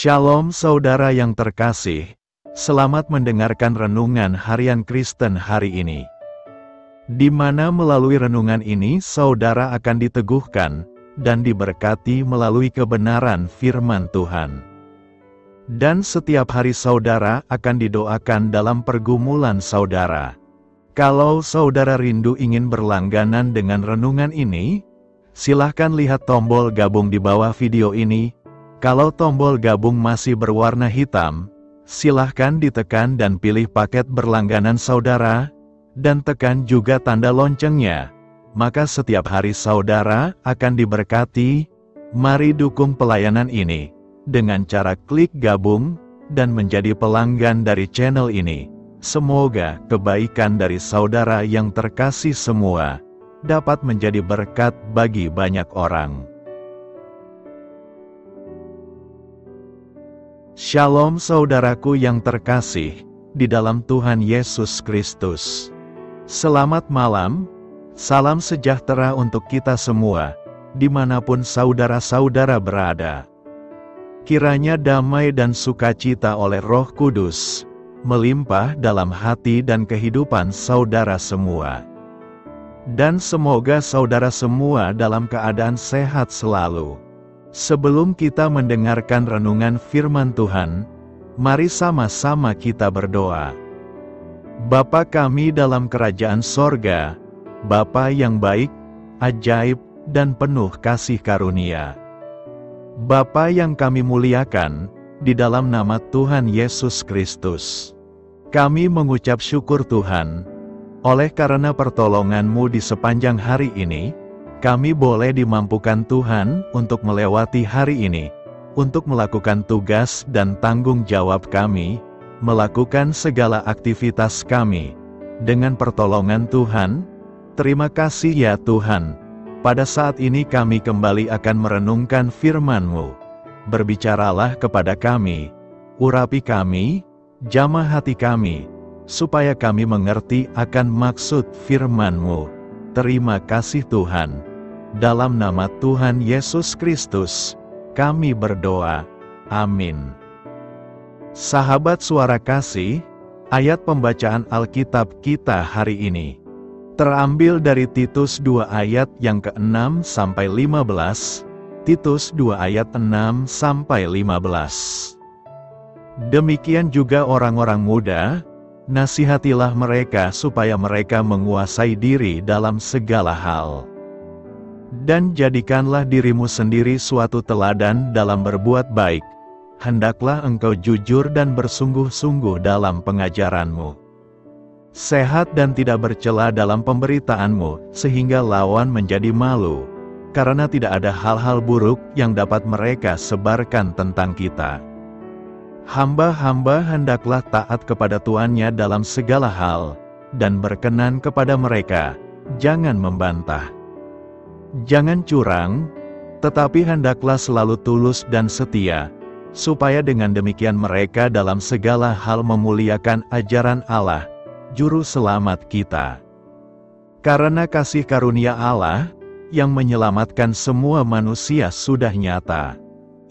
Shalom saudara yang terkasih, selamat mendengarkan renungan harian Kristen hari ini. Di mana melalui renungan ini saudara akan diteguhkan dan diberkati melalui kebenaran firman Tuhan. Dan setiap hari saudara akan didoakan dalam pergumulan saudara. Kalau saudara rindu ingin berlangganan dengan renungan ini, silahkan lihat tombol gabung di bawah video ini. Kalau tombol gabung masih berwarna hitam, silahkan ditekan dan pilih paket berlangganan saudara, dan tekan juga tanda loncengnya. Maka setiap hari saudara akan diberkati. Mari dukung pelayanan ini dengan cara klik gabung dan menjadi pelanggan dari channel ini. Semoga kebaikan dari saudara yang terkasih semua dapat menjadi berkat bagi banyak orang. Shalom saudaraku yang terkasih di dalam Tuhan Yesus Kristus. Selamat malam, salam sejahtera untuk kita semua, dimanapun saudara-saudara berada. Kiranya damai dan sukacita oleh Roh Kudus melimpah dalam hati dan kehidupan saudara semua. Dan semoga saudara semua dalam keadaan sehat selalu. Sebelum kita mendengarkan renungan firman Tuhan, mari sama-sama kita berdoa. Bapa kami dalam kerajaan sorga, Bapa yang baik, ajaib, dan penuh kasih karunia. Bapa yang kami muliakan, di dalam nama Tuhan Yesus Kristus. Kami mengucap syukur Tuhan, oleh karena pertolongan-Mu di sepanjang hari ini, kami boleh dimampukan Tuhan untuk melewati hari ini, untuk melakukan tugas dan tanggung jawab kami, melakukan segala aktivitas kami. Dengan pertolongan Tuhan, terima kasih ya Tuhan. Pada saat ini kami kembali akan merenungkan firman-Mu. Berbicaralah kepada kami, urapi kami, jamah hati kami, supaya kami mengerti akan maksud firman-Mu. Terima kasih Tuhan. Dalam nama Tuhan Yesus Kristus, kami berdoa. Amin. Sahabat suara kasih, ayat pembacaan Alkitab kita hari ini terambil dari Titus 2 ayat yang ke-6 sampai 15. Titus 2 ayat 6 sampai 15. Demikian juga orang-orang muda, nasihatilah mereka supaya mereka menguasai diri dalam segala hal. Dan jadikanlah dirimu sendiri suatu teladan dalam berbuat baik. Hendaklah engkau jujur dan bersungguh-sungguh dalam pengajaranmu. Sehat dan tidak bercela dalam pemberitaanmu, sehingga lawan menjadi malu, karena tidak ada hal-hal buruk yang dapat mereka sebarkan tentang kita. Hamba-hamba hendaklah taat kepada tuannya dalam segala hal, dan berkenan kepada mereka, jangan membantah. Jangan curang, tetapi hendaklah selalu tulus dan setia, supaya dengan demikian mereka dalam segala hal memuliakan ajaran Allah, Juru Selamat kita. Karena kasih karunia Allah, yang menyelamatkan semua manusia sudah nyata.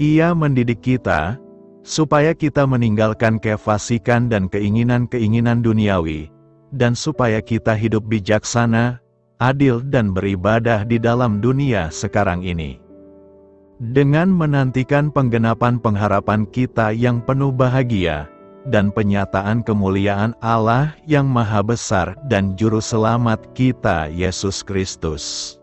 Ia mendidik kita, supaya kita meninggalkan kefasikan dan keinginan-keinginan duniawi, dan supaya kita hidup bijaksana, adil dan beribadah di dalam dunia sekarang ini. Dengan menantikan penggenapan pengharapan kita yang penuh bahagia, dan penyataan kemuliaan Allah yang maha besar dan Juru Selamat kita Yesus Kristus,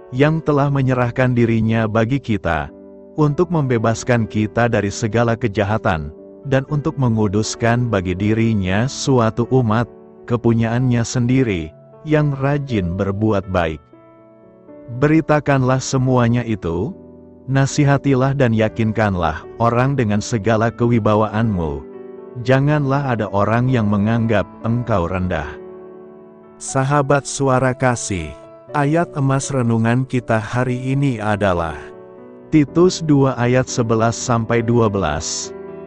yang telah menyerahkan dirinya bagi kita, untuk membebaskan kita dari segala kejahatan, dan untuk menguduskan bagi dirinya suatu umat, kepunyaannya sendiri, yang rajin berbuat baik. Beritakanlah semuanya itu, nasihatilah dan yakinkanlah orang dengan segala kewibawaanmu. Janganlah ada orang yang menganggap engkau rendah. Sahabat suara kasih, ayat emas renungan kita hari ini adalah Titus 2 ayat 11-12.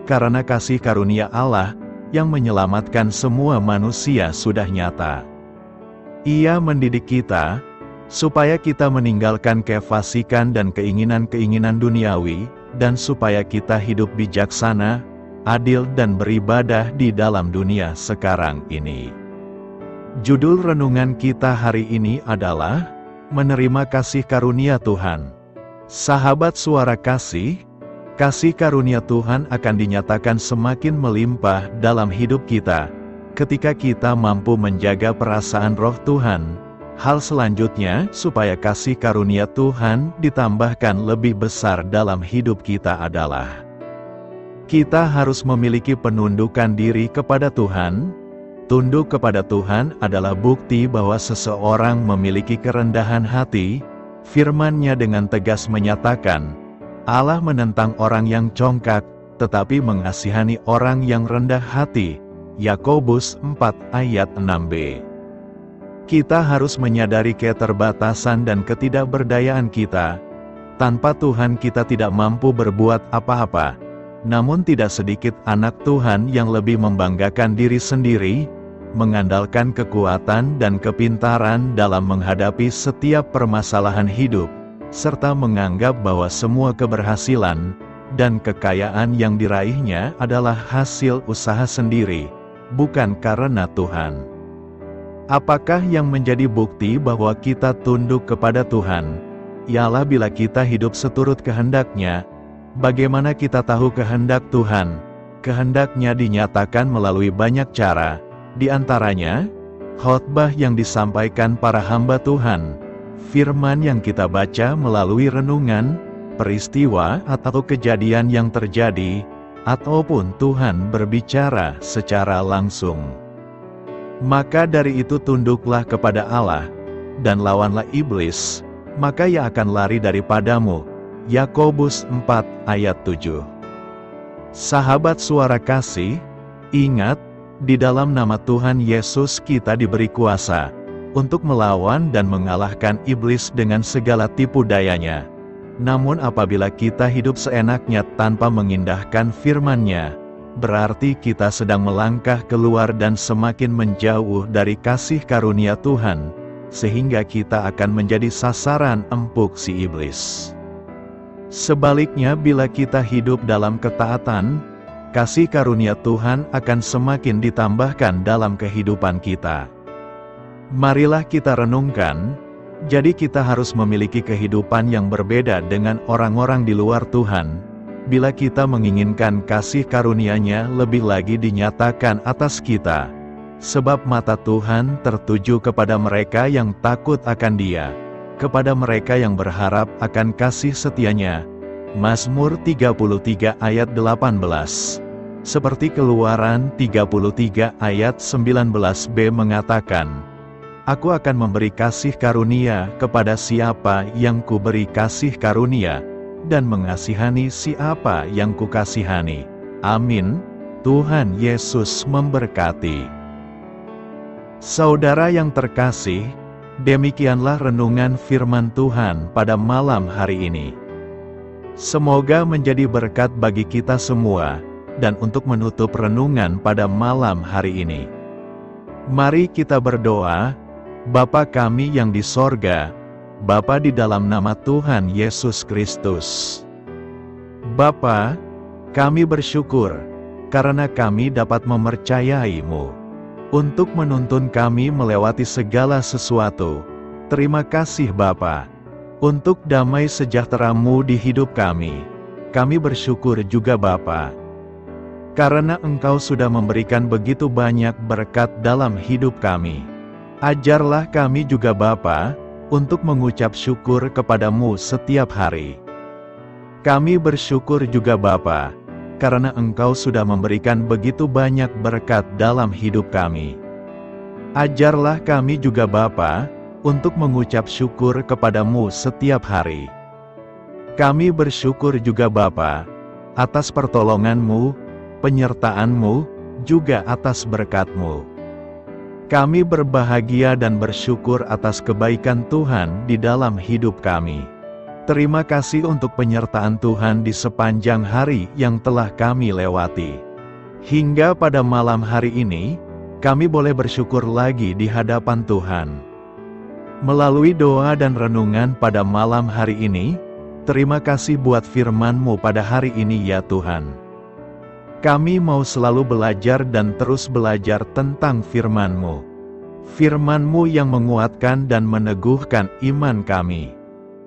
Karena kasih karunia Allah yang menyelamatkan semua manusia sudah nyata. Ia mendidik kita, supaya kita meninggalkan kefasikan dan keinginan-keinginan duniawi, dan supaya kita hidup bijaksana, adil dan beribadah di dalam dunia sekarang ini. Judul renungan kita hari ini adalah Menerima Kasih Karunia Tuhan. Sahabat Suara Kasih, kasih karunia Tuhan akan dinyatakan semakin melimpah dalam hidup kita, ketika kita mampu menjaga perasaan roh Tuhan. Hal selanjutnya, supaya kasih karunia Tuhan ditambahkan lebih besar dalam hidup kita adalah kita harus memiliki penundukan diri kepada Tuhan. Tunduk kepada Tuhan adalah bukti bahwa seseorang memiliki kerendahan hati. Firman-Nya dengan tegas menyatakan, Allah menentang orang yang congkak, tetapi mengasihani orang yang rendah hati. Yakobus 4 ayat 6b. Kita harus menyadari keterbatasan dan ketidakberdayaan kita. Tanpa Tuhan kita tidak mampu berbuat apa-apa. Namun tidak sedikit anak Tuhan yang lebih membanggakan diri sendiri, mengandalkan kekuatan dan kepintaran dalam menghadapi setiap permasalahan hidup, serta menganggap bahwa semua keberhasilan dan kekayaan yang diraihnya adalah hasil usaha sendiri, bukan karena Tuhan. Apakah yang menjadi bukti bahwa kita tunduk kepada Tuhan? Ialah bila kita hidup seturut kehendak-Nya. Bagaimana kita tahu kehendak Tuhan? Kehendak-Nya dinyatakan melalui banyak cara, di antaranya khotbah yang disampaikan para hamba Tuhan, firman yang kita baca melalui renungan, peristiwa atau kejadian yang terjadi, ataupun Tuhan berbicara secara langsung. Maka dari itu tunduklah kepada Allah, dan lawanlah iblis, maka ia akan lari daripadamu. Yakobus 4 ayat 7. Sahabat Suara Kasih, ingat, di dalam nama Tuhan Yesus kita diberi kuasa untuk melawan dan mengalahkan iblis dengan segala tipu dayanya. Namun apabila kita hidup seenaknya tanpa mengindahkan firman-Nya, berarti kita sedang melangkah keluar dan semakin menjauh dari kasih karunia Tuhan, sehingga kita akan menjadi sasaran empuk si iblis. Sebaliknya, bila kita hidup dalam ketaatan, kasih karunia Tuhan akan semakin ditambahkan dalam kehidupan kita. Marilah kita renungkan, jadi kita harus memiliki kehidupan yang berbeda dengan orang-orang di luar Tuhan. Bila kita menginginkan kasih karunia-Nya lebih lagi dinyatakan atas kita, sebab mata Tuhan tertuju kepada mereka yang takut akan Dia, kepada mereka yang berharap akan kasih setia-Nya. Mazmur 33 ayat 18. Seperti Keluaran 33 ayat 19b mengatakan, Aku akan memberi kasih karunia kepada siapa yang kuberi kasih karunia, dan mengasihani siapa yang kukasihani. Amin. Tuhan Yesus memberkati. Saudara yang terkasih, demikianlah renungan firman Tuhan pada malam hari ini. Semoga menjadi berkat bagi kita semua, dan untuk menutup renungan pada malam hari ini, mari kita berdoa. Bapa kami yang di sorga, Bapa di dalam nama Tuhan Yesus Kristus. Bapa, kami bersyukur, karena kami dapat mempercayai-Mu, untuk menuntun kami melewati segala sesuatu. Terima kasih Bapa, untuk damai sejahtera-Mu di hidup kami. Kami bersyukur juga Bapa, karena Engkau sudah memberikan begitu banyak berkat dalam hidup kami. Ajarlah kami juga Bapa, untuk mengucap syukur kepada-Mu setiap hari. Kami bersyukur juga Bapa, karena Engkau sudah memberikan begitu banyak berkat dalam hidup kami. Ajarlah kami juga Bapa, untuk mengucap syukur kepada-Mu setiap hari. Kami bersyukur juga Bapa, atas pertolongan-Mu, penyertaan-Mu, juga atas berkat-Mu. Kami berbahagia dan bersyukur atas kebaikan Tuhan di dalam hidup kami. Terima kasih untuk penyertaan Tuhan di sepanjang hari yang telah kami lewati. Hingga pada malam hari ini, kami boleh bersyukur lagi di hadapan Tuhan. Melalui doa dan renungan pada malam hari ini, Terima kasih buat firman-Mu pada hari ini ya Tuhan. Kami mau selalu belajar dan terus belajar tentang firman-Mu. Firman-Mu yang menguatkan dan meneguhkan iman kami.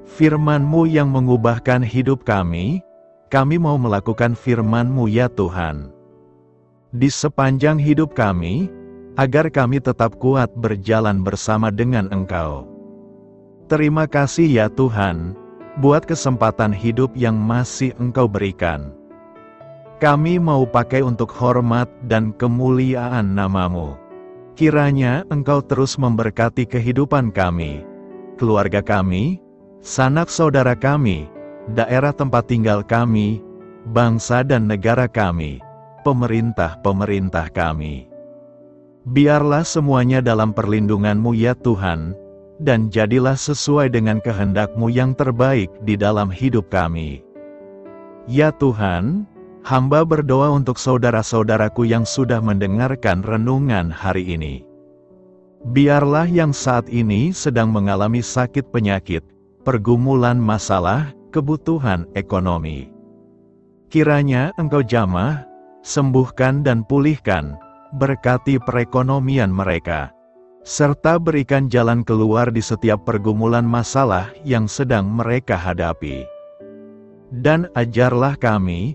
Firman-Mu yang mengubahkan hidup kami mau melakukan firman-Mu ya Tuhan. Di sepanjang hidup kami, agar kami tetap kuat berjalan bersama dengan Engkau. Terima kasih ya Tuhan, buat kesempatan hidup yang masih Engkau berikan. Kami mau pakai untuk hormat dan kemuliaan nama-Mu. Kiranya Engkau terus memberkati kehidupan kami, keluarga kami, sanak saudara kami, daerah tempat tinggal kami, bangsa dan negara kami, pemerintah-pemerintah kami. Biarlah semuanya dalam perlindungan-Mu ya Tuhan, dan jadilah sesuai dengan kehendak-Mu yang terbaik di dalam hidup kami. Ya Tuhan, hamba berdoa untuk saudara-saudaraku yang sudah mendengarkan renungan hari ini. Biarlah yang saat ini sedang mengalami sakit penyakit, pergumulan masalah, kebutuhan ekonomi. Kiranya Engkau jamah, sembuhkan dan pulihkan, berkati perekonomian mereka, serta berikan jalan keluar di setiap pergumulan masalah yang sedang mereka hadapi. Dan ajarlah kami,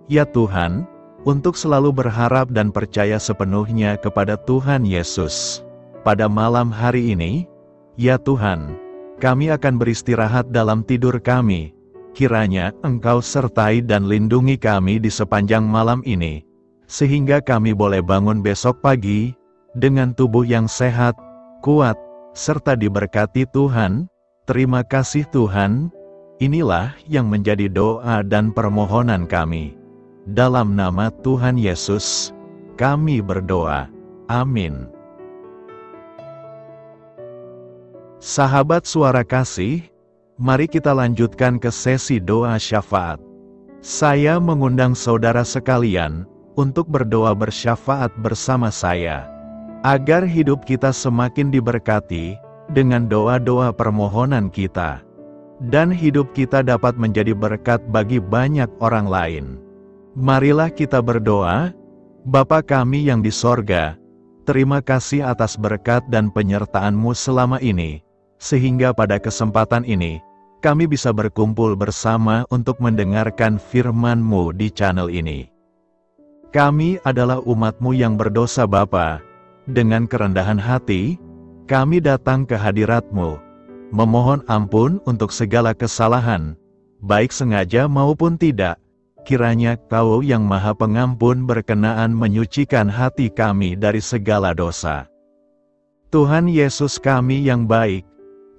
ya Tuhan, untuk selalu berharap dan percaya sepenuhnya kepada Tuhan Yesus. Pada malam hari ini, ya Tuhan, kami akan beristirahat dalam tidur kami. Kiranya Engkau sertai dan lindungi kami di sepanjang malam ini, sehingga kami boleh bangun besok pagi dengan tubuh yang sehat, kuat, serta diberkati Tuhan. Terima kasih Tuhan. Inilah yang menjadi doa dan permohonan kami. Dalam nama Tuhan Yesus, kami berdoa. Amin. Sahabat Suara Kasih, mari kita lanjutkan ke sesi doa syafaat. Saya mengundang saudara sekalian untuk berdoa bersyafaat bersama saya, agar hidup kita semakin diberkati dengan doa-doa permohonan kita, dan hidup kita dapat menjadi berkat bagi banyak orang lain. Marilah kita berdoa. Bapa kami yang di sorga, terima kasih atas berkat dan penyertaan-Mu selama ini, sehingga pada kesempatan ini, kami bisa berkumpul bersama untuk mendengarkan firman-Mu di channel ini. Kami adalah umat-Mu yang berdosa Bapa. Dengan kerendahan hati, kami datang ke hadirat-Mu, memohon ampun untuk segala kesalahan, baik sengaja maupun tidak. Kiranya Kau yang Maha Pengampun berkenaan menyucikan hati kami dari segala dosa. Tuhan Yesus kami yang baik,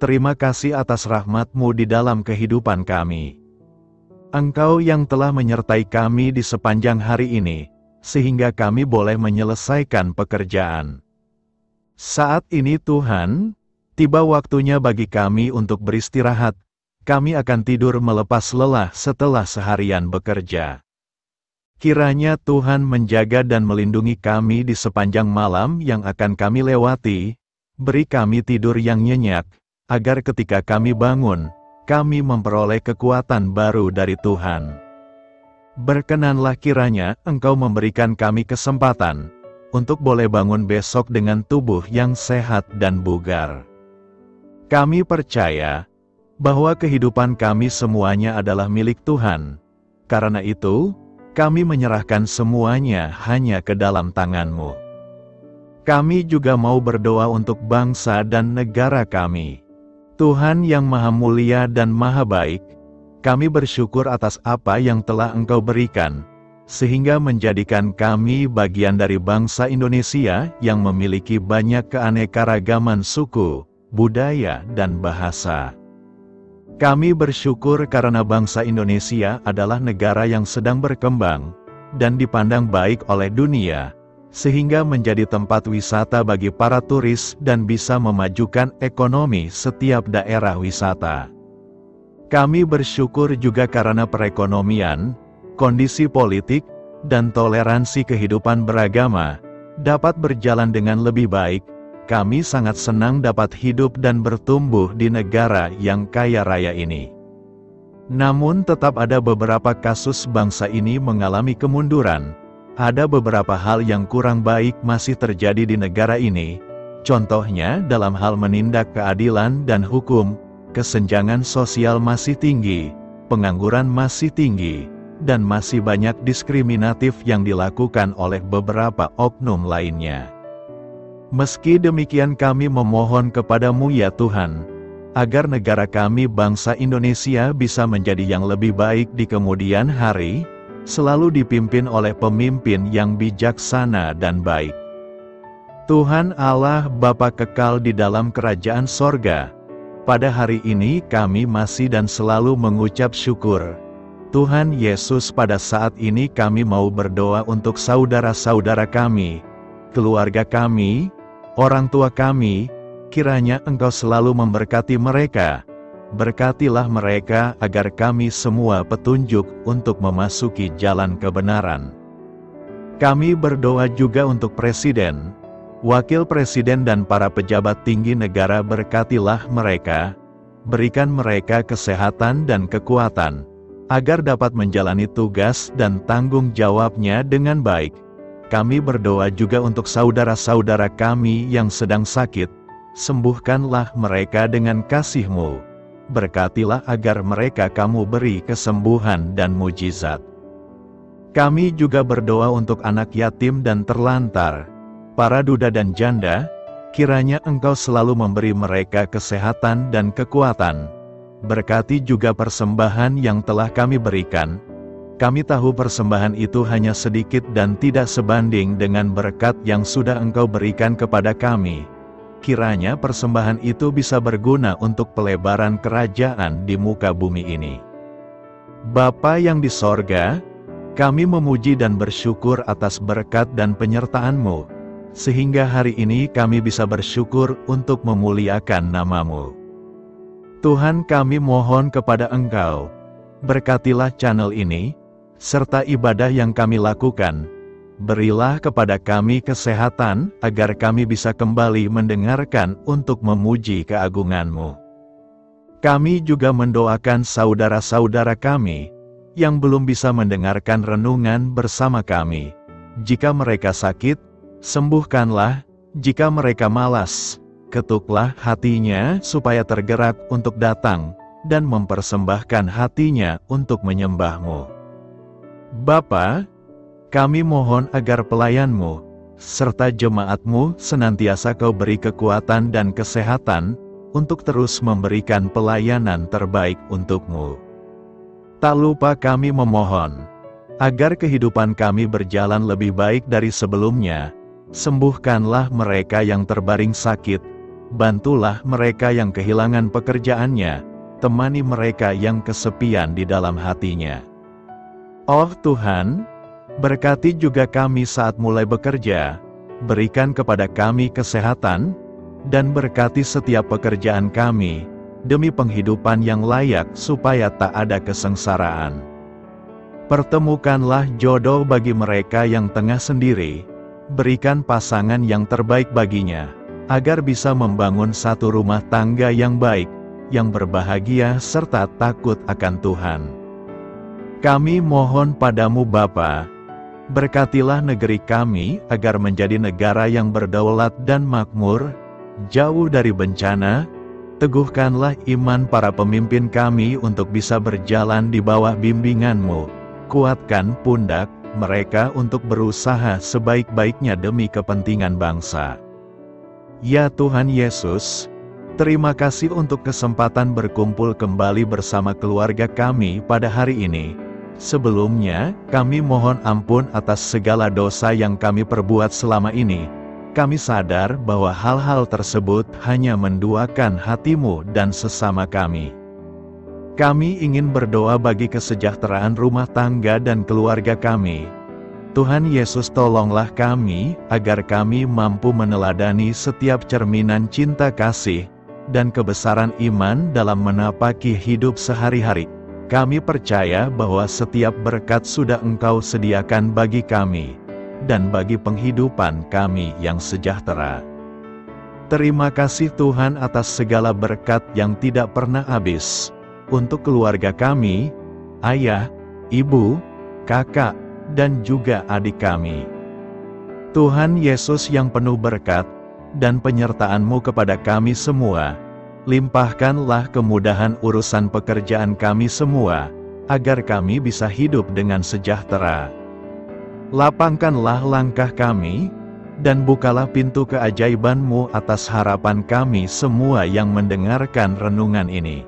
terima kasih atas rahmat-Mu di dalam kehidupan kami. Engkau yang telah menyertai kami di sepanjang hari ini, sehingga kami boleh menyelesaikan pekerjaan. Saat ini Tuhan, tiba waktunya bagi kami untuk beristirahat. Kami akan tidur melepas lelah setelah seharian bekerja. Kiranya Tuhan menjaga dan melindungi kami di sepanjang malam yang akan kami lewati. Beri kami tidur yang nyenyak, agar ketika kami bangun, kami memperoleh kekuatan baru dari Tuhan. Berkenanlah kiranya Engkau memberikan kami kesempatan untuk boleh bangun besok dengan tubuh yang sehat dan bugar. Kami percaya bahwa kehidupan kami semuanya adalah milik Tuhan. Karena itu, kami menyerahkan semuanya hanya ke dalam tangan-Mu. Kami juga mau berdoa untuk bangsa dan negara kami. Tuhan yang Maha Mulia dan Maha Baik, kami bersyukur atas apa yang telah Engkau berikan, sehingga menjadikan kami bagian dari bangsa Indonesia yang memiliki banyak keanekaragaman suku, budaya, dan bahasa. Kami bersyukur karena bangsa Indonesia adalah negara yang sedang berkembang, dan dipandang baik oleh dunia, sehingga menjadi tempat wisata bagi para turis dan bisa memajukan ekonomi setiap daerah wisata. Kami bersyukur juga karena perekonomian, kondisi politik, dan toleransi kehidupan beragama dapat berjalan dengan lebih baik. Kami sangat senang dapat hidup dan bertumbuh di negara yang kaya raya ini. Namun tetap ada beberapa kasus bangsa ini mengalami kemunduran. Ada beberapa hal yang kurang baik masih terjadi di negara ini. Contohnya dalam hal menindak keadilan dan hukum, kesenjangan sosial masih tinggi, pengangguran masih tinggi, dan masih banyak diskriminatif yang dilakukan oleh beberapa oknum lainnya. Meski demikian kami memohon kepadamu ya Tuhan, agar negara kami bangsa Indonesia bisa menjadi yang lebih baik di kemudian hari, selalu dipimpin oleh pemimpin yang bijaksana dan baik. Tuhan Allah Bapa kekal di dalam kerajaan sorga, pada hari ini kami masih dan selalu mengucap syukur. Tuhan Yesus, pada saat ini kami mau berdoa untuk saudara-saudara kami, keluarga kami, orang tua kami. Kiranya Engkau selalu memberkati mereka. Berkatilah mereka agar kami semua petunjuk untuk memasuki jalan kebenaran. Kami berdoa juga untuk Presiden, Wakil Presiden dan para pejabat tinggi negara. Berkatilah mereka, berikan mereka kesehatan dan kekuatan, agar dapat menjalani tugas dan tanggung jawabnya dengan baik. Kami berdoa juga untuk saudara-saudara kami yang sedang sakit. Sembuhkanlah mereka dengan kasih-Mu. Berkatilah agar mereka Kamu beri kesembuhan dan mujizat. Kami juga berdoa untuk anak yatim dan terlantar, para duda dan janda. Kiranya Engkau selalu memberi mereka kesehatan dan kekuatan. Berkati juga persembahan yang telah kami berikan. Kami tahu persembahan itu hanya sedikit dan tidak sebanding dengan berkat yang sudah Engkau berikan kepada kami. Kiranya persembahan itu bisa berguna untuk pelebaran kerajaan di muka bumi ini. Bapa yang di sorga, kami memuji dan bersyukur atas berkat dan penyertaan-Mu, sehingga hari ini kami bisa bersyukur untuk memuliakan nama-Mu. Tuhan, kami mohon kepada Engkau, berkatilah channel ini, serta ibadah yang kami lakukan. Berilah kepada kami kesehatan, agar kami bisa kembali mendengarkan untuk memuji keagungan-Mu. Kami juga mendoakan saudara-saudara kami, yang belum bisa mendengarkan renungan bersama kami. Jika mereka sakit, sembuhkanlah. Jika mereka malas, ketuklah hatinya supaya tergerak untuk datang, dan mempersembahkan hatinya untuk menyembah-Mu. Bapa, kami mohon agar pelayan-Mu, serta jemaat-Mu senantiasa Kau beri kekuatan dan kesehatan, untuk terus memberikan pelayanan terbaik untuk-Mu. Tak lupa kami memohon, agar kehidupan kami berjalan lebih baik dari sebelumnya. Sembuhkanlah mereka yang terbaring sakit, bantulah mereka yang kehilangan pekerjaannya, temani mereka yang kesepian di dalam hatinya. Oh Tuhan, berkati juga kami saat mulai bekerja, berikan kepada kami kesehatan, dan berkati setiap pekerjaan kami, demi penghidupan yang layak supaya tak ada kesengsaraan. Pertemukanlah jodoh bagi mereka yang tengah sendiri, berikan pasangan yang terbaik baginya, agar bisa membangun satu rumah tangga yang baik, yang berbahagia serta takut akan Tuhan. Kami mohon padamu Bapa, berkatilah negeri kami agar menjadi negara yang berdaulat dan makmur, jauh dari bencana. Teguhkanlah iman para pemimpin kami untuk bisa berjalan di bawah bimbingan-Mu. Kuatkan pundak mereka untuk berusaha sebaik-baiknya demi kepentingan bangsa. Ya Tuhan Yesus, terima kasih untuk kesempatan berkumpul kembali bersama keluarga kami pada hari ini. Sebelumnya, kami mohon ampun atas segala dosa yang kami perbuat selama ini. Kami sadar bahwa hal-hal tersebut hanya menduakan hati-Mu dan sesama kami. Kami ingin berdoa bagi kesejahteraan rumah tangga dan keluarga kami. Tuhan Yesus, tolonglah kami, agar kami mampu meneladani setiap cerminan cinta kasih, dan kebesaran iman dalam menapaki hidup sehari-hari. Kami percaya bahwa setiap berkat sudah Engkau sediakan bagi kami, dan bagi penghidupan kami yang sejahtera. Terima kasih Tuhan atas segala berkat yang tidak pernah habis. untuk keluarga kami, ayah, ibu, kakak, dan juga adik kami. Tuhan Yesus yang penuh berkat dan penyertaan-Mu kepada kami semua, limpahkanlah kemudahan urusan pekerjaan kami semua, agar kami bisa hidup dengan sejahtera. Lapangkanlah langkah kami, dan bukalah pintu keajaiban-Mu atas harapan kami semua yang mendengarkan renungan ini.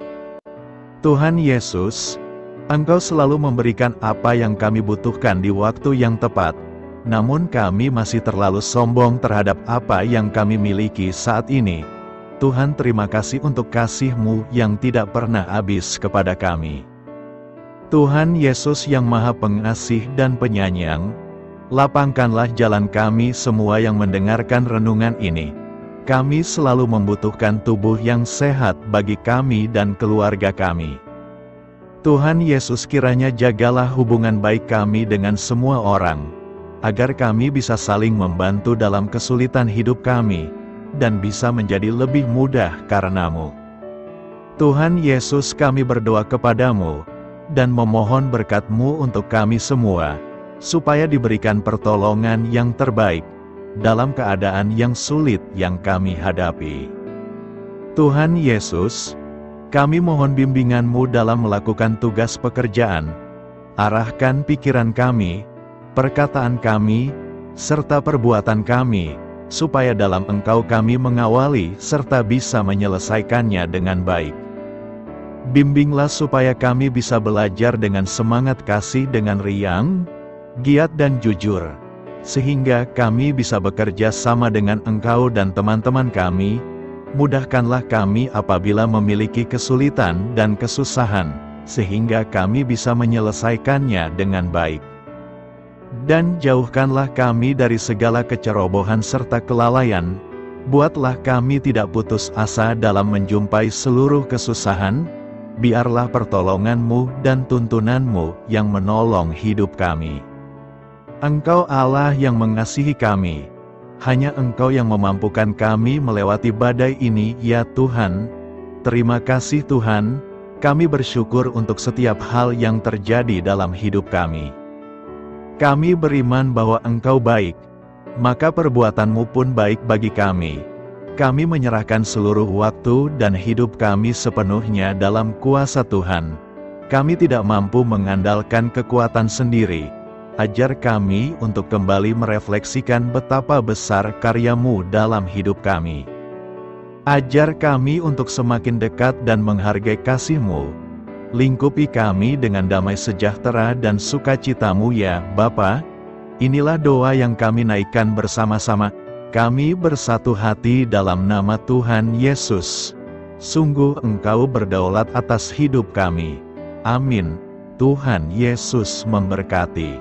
Tuhan Yesus, Engkau selalu memberikan apa yang kami butuhkan di waktu yang tepat, namun kami masih terlalu sombong terhadap apa yang kami miliki saat ini. Tuhan, terima kasih untuk kasih-Mu yang tidak pernah habis kepada kami. Tuhan Yesus yang Maha Pengasih dan Penyayang, lapangkanlah jalan kami semua yang mendengarkan renungan ini. Kami selalu membutuhkan tubuh yang sehat bagi kami dan keluarga kami. Tuhan Yesus, kiranya jagalah hubungan baik kami dengan semua orang, agar kami bisa saling membantu dalam kesulitan hidup kami, dan bisa menjadi lebih mudah karena-Mu. Tuhan Yesus, kami berdoa kepadamu, dan memohon berkat-Mu untuk kami semua, supaya diberikan pertolongan yang terbaik, dalam keadaan yang sulit yang kami hadapi. Tuhan Yesus, kami mohon bimbingan-Mu dalam melakukan tugas pekerjaan. Arahkan pikiran kami, perkataan kami, serta perbuatan kami, supaya dalam Engkau kami mengawali serta bisa menyelesaikannya dengan baik. Bimbinglah supaya kami bisa belajar dengan semangat kasih dengan riang, giat dan jujur, sehingga kami bisa bekerja sama dengan Engkau dan teman-teman kami. Mudahkanlah kami apabila memiliki kesulitan dan kesusahan, sehingga kami bisa menyelesaikannya dengan baik. Dan jauhkanlah kami dari segala kecerobohan serta kelalaian. Buatlah kami tidak putus asa dalam menjumpai seluruh kesusahan. Biarlah pertolongan-Mu dan tuntunan-Mu yang menolong hidup kami. Engkau Allah yang mengasihi kami. Hanya Engkau yang memampukan kami melewati badai ini, ya Tuhan. Terima kasih Tuhan, kami bersyukur untuk setiap hal yang terjadi dalam hidup kami. Kami beriman bahwa Engkau baik, maka perbuatan-Mu pun baik bagi kami. Kami menyerahkan seluruh waktu dan hidup kami sepenuhnya dalam kuasa Tuhan. Kami tidak mampu mengandalkan kekuatan sendiri. Ajar kami untuk kembali merefleksikan betapa besar karya-Mu dalam hidup kami. Ajar kami untuk semakin dekat dan menghargai kasih-Mu. Lingkupi kami dengan damai sejahtera dan sukacita-Mu ya Bapa. Inilah doa yang kami naikkan bersama-sama. Kami bersatu hati dalam nama Tuhan Yesus. Sungguh Engkau berdaulat atas hidup kami. Amin. Tuhan Yesus memberkati.